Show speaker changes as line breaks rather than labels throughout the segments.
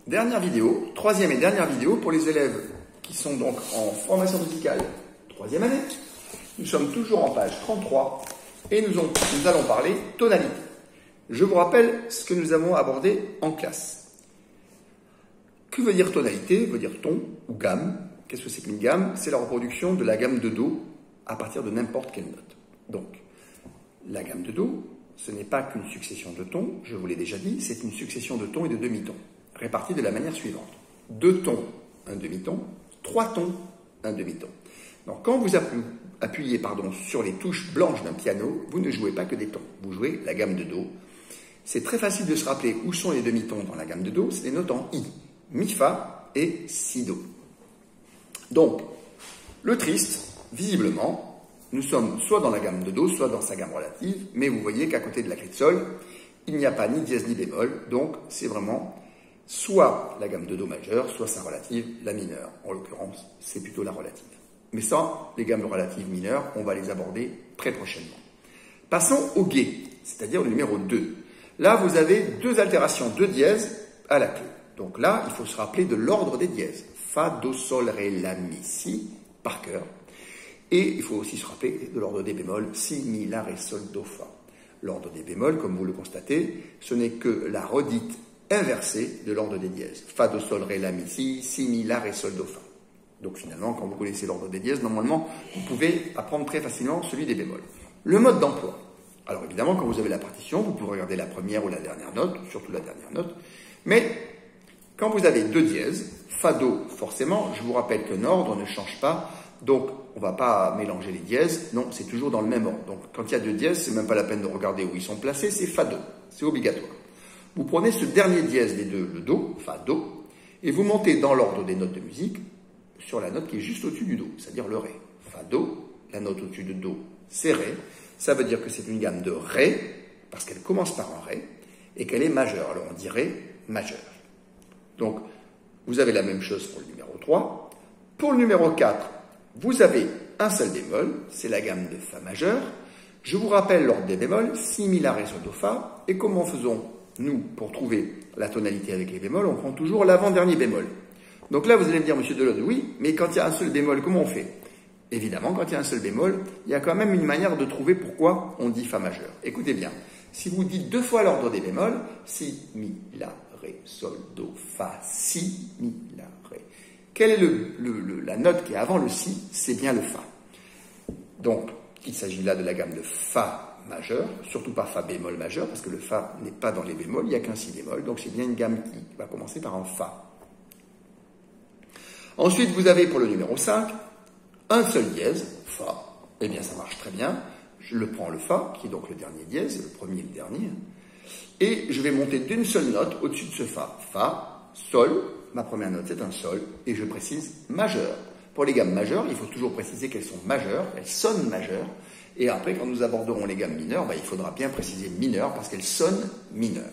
Dernière vidéo, troisième et dernière vidéo pour les élèves qui sont donc en formation musicale, troisième année. Nous sommes toujours en page 33 et nous allons parler tonalité. Je vous rappelle ce que nous avons abordé en classe. Que veut dire tonalité? Veut dire ton ou gamme. Qu'est-ce que c'est qu'une gamme? C'est la reproduction de la gamme de Do à partir de n'importe quelle note. Donc, la gamme de Do, ce n'est pas qu'une succession de tons, je vous l'ai déjà dit, c'est une succession de tons et de demi-tons, répartis de la manière suivante. 2 tons, un demi-ton, 3 tons, un demi-ton. Donc, quand vous appuyez sur les touches blanches d'un piano, vous ne jouez pas que des tons, vous jouez la gamme de Do. C'est très facile de se rappeler où sont les demi-tons dans la gamme de Do, c'est les notes en I, Mi, Fa et Si, Do. Donc, le triste, visiblement, nous sommes soit dans la gamme de Do, soit dans sa gamme relative, mais vous voyez qu'à côté de la clé de Sol, il n'y a pas ni dièse ni bémol, donc c'est vraiment soit la gamme de Do majeur, soit sa relative, la mineure. En l'occurrence, c'est plutôt la relative. Mais ça, les gammes relatives mineures, on va les aborder très prochainement. Passons au gai, c'est-à-dire le numéro 2. Là, vous avez deux altérations, deux dièses à la clé. Donc là, il faut se rappeler de l'ordre des dièses. Fa, Do, Sol, Ré, La, Mi, Si, par cœur. Et il faut aussi se rappeler de l'ordre des bémols, Si, Mi, La, Ré, Sol, Do, Fa. L'ordre des bémols, comme vous le constatez, ce n'est que la redite inversée de l'ordre des dièses. Fa, Do, Sol, Ré, La, Mi, Si, Si, Mi, La, Ré, Sol, Do, Fa. Donc finalement, quand vous connaissez l'ordre des dièses, normalement, vous pouvez apprendre très facilement celui des bémols. Le mode d'emploi. Alors évidemment, quand vous avez la partition, vous pouvez regarder la première ou la dernière note, surtout la dernière note. Mais quand vous avez deux dièses, Fa, Do, forcément, je vous rappelle qu'un ordre ne change pas. Donc, on ne va pas mélanger les dièses. Non, c'est toujours dans le même ordre. Donc, quand il y a deux dièses, c'est même pas la peine de regarder où ils sont placés, c'est Fa, Do. C'est obligatoire. Vous prenez ce dernier dièse des deux, le Do, Fa, Do, et vous montez dans l'ordre des notes de musique sur la note qui est juste au-dessus du Do, c'est-à-dire le Ré. Fa, Do, la note au-dessus de Do, c'est Ré. Ça veut dire que c'est une gamme de Ré, parce qu'elle commence par un Ré, et qu'elle est majeure. Alors, on dit Ré majeur. Donc, vous avez la même chose pour le numéro 3. Pour le numéro 4, vous avez un seul bémol, c'est la gamme de Fa majeur. Je vous rappelle l'ordre des bémols, Si, Mi, La, Ré, Sol, Do, Fa. Et comment faisons-nous pour trouver la tonalité avec les bémols? On prend toujours l'avant-dernier bémol. Donc là, vous allez me dire, monsieur Delode, oui, mais quand il y a un seul bémol, comment on fait? Évidemment, quand il y a un seul bémol, il y a quand même une manière de trouver pourquoi on dit Fa majeur. Écoutez bien, si vous dites deux fois l'ordre des bémols, Si, Mi, La, Ré, Sol, Do, Fa, Si, Mi, La, Ré. Quelle est la note qui est avant le Si? C'est bien le Fa. Donc, il s'agit là de la gamme de Fa majeur, surtout pas Fa bémol majeur, parce que le Fa n'est pas dans les bémols, il n'y a qu'un Si bémol, donc c'est bien une gamme qui va commencer par un Fa. Ensuite, vous avez pour le numéro 5, un seul dièse, Fa. Eh bien, ça marche très bien. Je le prends le Fa, qui est donc le dernier dièse, le premier et le dernier. Et je vais monter d'une seule note au-dessus de ce Fa. Fa, Sol, ma première note c'est un Sol, et je précise majeur. Pour les gammes majeures, il faut toujours préciser qu'elles sont majeures, elles sonnent majeures. Et après, quand nous aborderons les gammes mineures, il faudra bien préciser mineures, parce qu'elles sonnent mineures.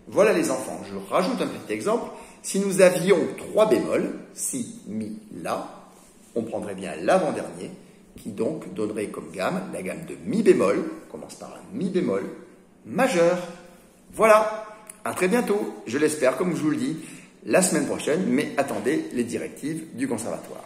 Voilà les enfants, je rajoute un petit exemple. Si nous avions 3 bémols, Si, Mi, La, on prendrait bien l'avant-dernier, qui donc donnerait comme gamme la gamme de Mi bémol, on commence par un Mi bémol, majeur. Voilà, à très bientôt, je l'espère, comme je vous le dis, la semaine prochaine, mais attendez les directives du conservatoire.